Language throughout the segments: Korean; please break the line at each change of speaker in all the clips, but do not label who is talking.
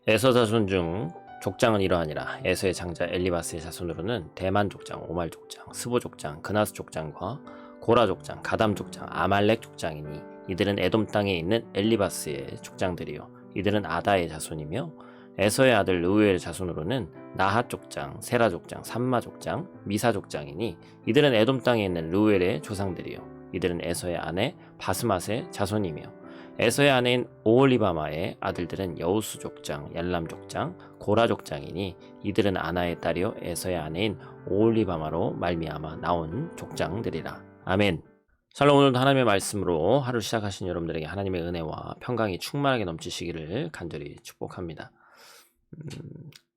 에서 자손 중 족장은 이러하니라. 에서의 장자 엘리바스의 자손으로는 대만 족장, 오말 족장, 스보 족장, 그나스 족장과 고라 족장, 가담 족장, 아말렉 족장이니 이들은 에돔 땅에 있는 엘리바스의 족장들이요 이들은 아다의 자손이며 에서의 아들 르우엘의 자손으로는 나핫 족장, 세라 족장, 삼마 족장, 미사 족장이니 이들은 에돔 땅에 있는 르우엘의 조상들이요 이들은 에서의 아내 바스맛의 자손이며 에서의 아내인 오홀리바마의 아들들은 여우수 족장, 얄람 족장, 고라 족장이니 이들은 아나의 딸이요 에서의 아내인 오홀리바마로 말미암아 나온 족장들이라. 아멘. 샬롬. 오늘도 하나님의 말씀으로 하루 시작하신 여러분들에게 하나님의 은혜와 평강이 충만하게 넘치시기를 간절히 축복합니다.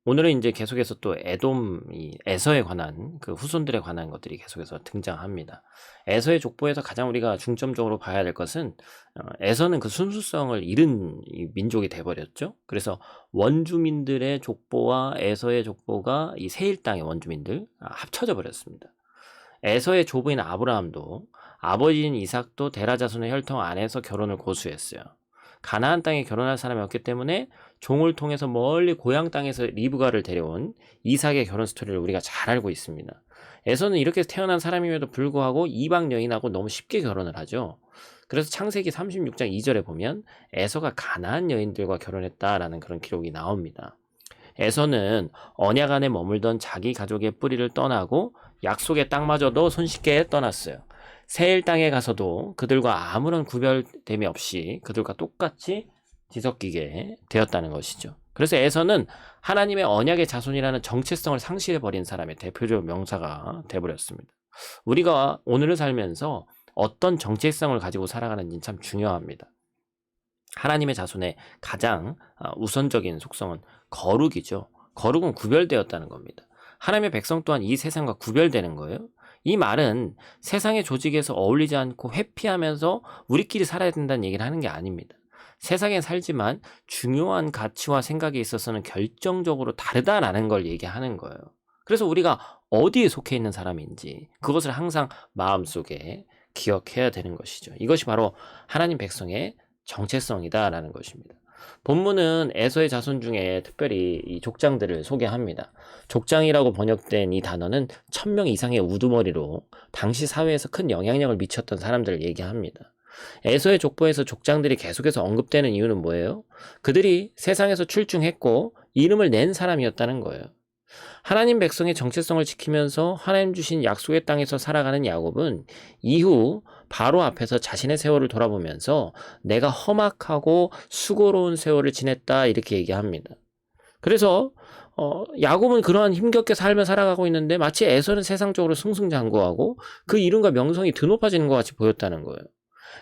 오늘은 이제 계속해서 또 에서에 관한 그 후손들에 관한 것들이 계속해서 등장합니다. 에서의 족보에서 가장 우리가 중점적으로 봐야 될 것은 에서는 그 순수성을 잃은 민족이 돼버렸죠. 그래서 원주민들의 족보와 에서의 족보가 이 세일 땅의 원주민들 합쳐져 버렸습니다. 에서의 조부인 아브라함도 아버지인 이삭도 데라 자손의 혈통 안에서 결혼을 고수했어요. 가나안 땅에 결혼할 사람이 없기 때문에 종을 통해서 멀리 고향 땅에서 리브가를 데려온 이삭의 결혼 스토리를 우리가 잘 알고 있습니다. 에서는 이렇게 태어난 사람임에도 불구하고 이방 여인하고 너무 쉽게 결혼을 하죠. 그래서 창세기 36장 2절에 보면 에서가 가나안 여인들과 결혼했다라는 그런 기록이 나옵니다. 에서는 언약 안에 머물던 자기 가족의 뿌리를 떠나고 약속의 땅마저도 손쉽게 떠났어요. 세일 땅에 가서도 그들과 아무런 구별됨이 없이 그들과 똑같이 뒤섞이게 되었다는 것이죠. 그래서 에서는 하나님의 언약의 자손이라는 정체성을 상실해버린 사람의 대표적 명사가 되어버렸습니다. 우리가 오늘을 살면서 어떤 정체성을 가지고 살아가는지 참 중요합니다. 하나님의 자손의 가장 우선적인 속성은 거룩이죠. 거룩은 구별되었다는 겁니다. 하나님의 백성 또한 이 세상과 구별되는 거예요. 이 말은 세상의 조직에서 어울리지 않고 회피하면서 우리끼리 살아야 된다는 얘기를 하는 게 아닙니다. 세상에 살지만 중요한 가치와 생각에 있어서는 결정적으로 다르다라는 걸 얘기하는 거예요. 그래서 우리가 어디에 속해 있는 사람인지 그것을 항상 마음속에 기억해야 되는 것이죠. 이것이 바로 하나님 백성의 정체성이다라는 것입니다. 본문은 에서의 자손 중에 특별히 이 족장들을 소개합니다. 족장이라고 번역된 이 단어는 1000명 이상의 우두머리로 당시 사회에서 큰 영향력을 미쳤던 사람들을 얘기합니다. 에서의 족보에서 족장들이 계속해서 언급되는 이유는 뭐예요? 그들이 세상에서 출중했고 이름을 낸 사람이었다는 거예요. 하나님 백성의 정체성을 지키면서 하나님 주신 약속의 땅에서 살아가는 야곱은 이후 바로 앞에서 자신의 세월을 돌아보면서 내가 험악하고 수고로운 세월을 지냈다 이렇게 얘기합니다. 그래서 야곱은 그러한 힘겹게 삶을 살아가고 있는데 마치 에서는 세상적으로 승승장구하고 그 이름과 명성이 드높아지는 것 같이 보였다는 거예요.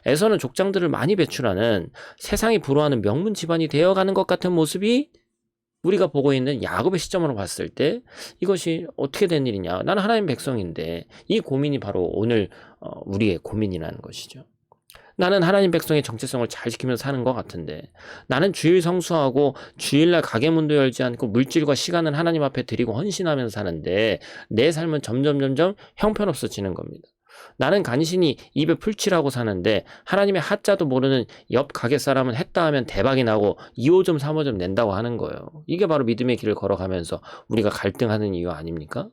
에서는 족장들을 많이 배출하는 세상이 부러워하는 명문 집안이 되어가는 것 같은 모습이 우리가 보고 있는 야곱의 시점으로 봤을 때 이것이 어떻게 된 일이냐. 나는 하나님 백성인데 이 고민이 바로 오늘 우리의 고민이라는 것이죠. 나는 하나님 백성의 정체성을 잘 지키면서 사는 것 같은데 나는 주일 성수하고 주일날 가게 문도 열지 않고 물질과 시간을 하나님 앞에 드리고 헌신하면서 사는데 내 삶은 점점 형편없어지는 겁니다. 나는 간신히 입에 풀칠하고 사는데 하나님의 하자도 모르는 옆 가게 사람은 했다 하면 대박이 나고 2호점 3호점 낸다고 하는 거예요. 이게 바로 믿음의 길을 걸어가면서 우리가 갈등하는 이유 아닙니까?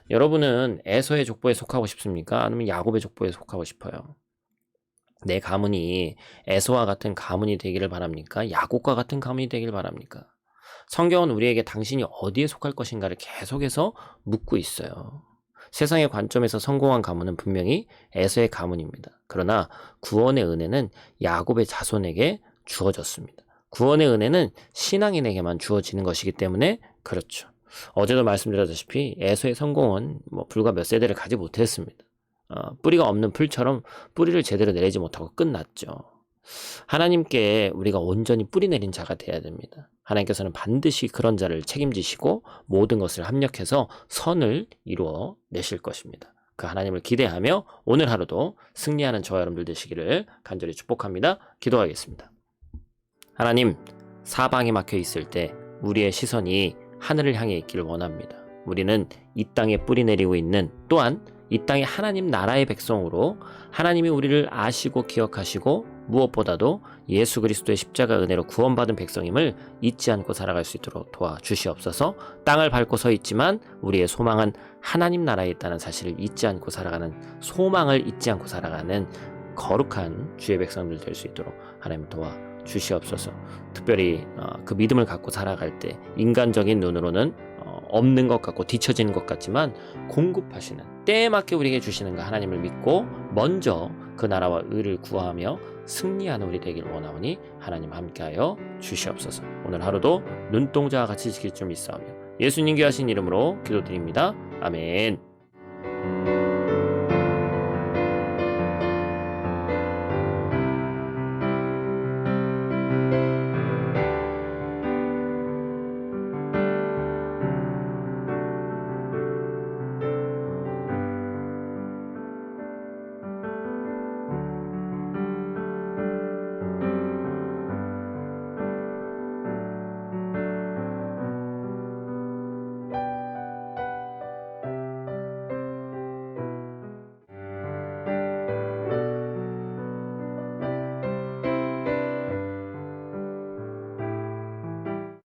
여러분은 에서의 족보에 속하고 싶습니까? 아니면 야곱의 족보에 속하고 싶어요? 내 가문이 에서와 같은 가문이 되기를 바랍니까? 야곱과 같은 가문이 되기를 바랍니까? 성경은 우리에게 당신이 어디에 속할 것인가를 계속해서 묻고 있어요. 세상의 관점에서 성공한 가문은 분명히 에서의 가문입니다. 그러나 구원의 은혜는 야곱의 자손에게 주어졌습니다. 구원의 은혜는 신앙인에게만 주어지는 것이기 때문에 그렇죠. 어제도 말씀드렸다시피 에서의 성공은 불과 몇 세대를 가지 못했습니다. 뿌리가 없는 풀처럼 뿌리를 제대로 내리지 못하고 끝났죠. 하나님께 우리가 온전히 뿌리 내린 자가 되어야 됩니다. 하나님께서는 반드시 그런 자를 책임지시고 모든 것을 합력해서 선을 이루어 내실 것입니다. 그 하나님을 기대하며 오늘 하루도 승리하는 저와 여러분들 되시기를 간절히 축복합니다. 기도하겠습니다. 하나님, 사방에 막혀 있을 때 우리의 시선이 하늘을 향해 있기를 원합니다. 우리는 이 땅에 뿌리 내리고 있는 또한 이 땅의 하나님 나라의 백성으로 하나님이 우리를 아시고 기억하시고 무엇보다도 예수 그리스도의 십자가 은혜로 구원받은 백성임을 잊지 않고 살아갈 수 있도록 도와주시옵소서. 땅을 밟고 서 있지만 우리의 소망은 하나님 나라에 있다는 사실을 잊지 않고 살아가는, 소망을 잊지 않고 살아가는 거룩한 주의 백성들 될 수 있도록 하나님 도와주시옵소서. 특별히 그 믿음을 갖고 살아갈 때 인간적인 눈으로는 없는 것 같고 뒤처지는 것 같지만 공급하시는, 때에 맞게 우리에게 주시는 그 하나님을 믿고 먼저 그 나라와 의를 구하며 승리하는 우리 되길 원하오니 하나님 함께하여 주시옵소서. 오늘 하루도 눈동자와 같이 지킬 줄 믿사오며 예수님 귀하신 이름으로 기도드립니다. 아멘.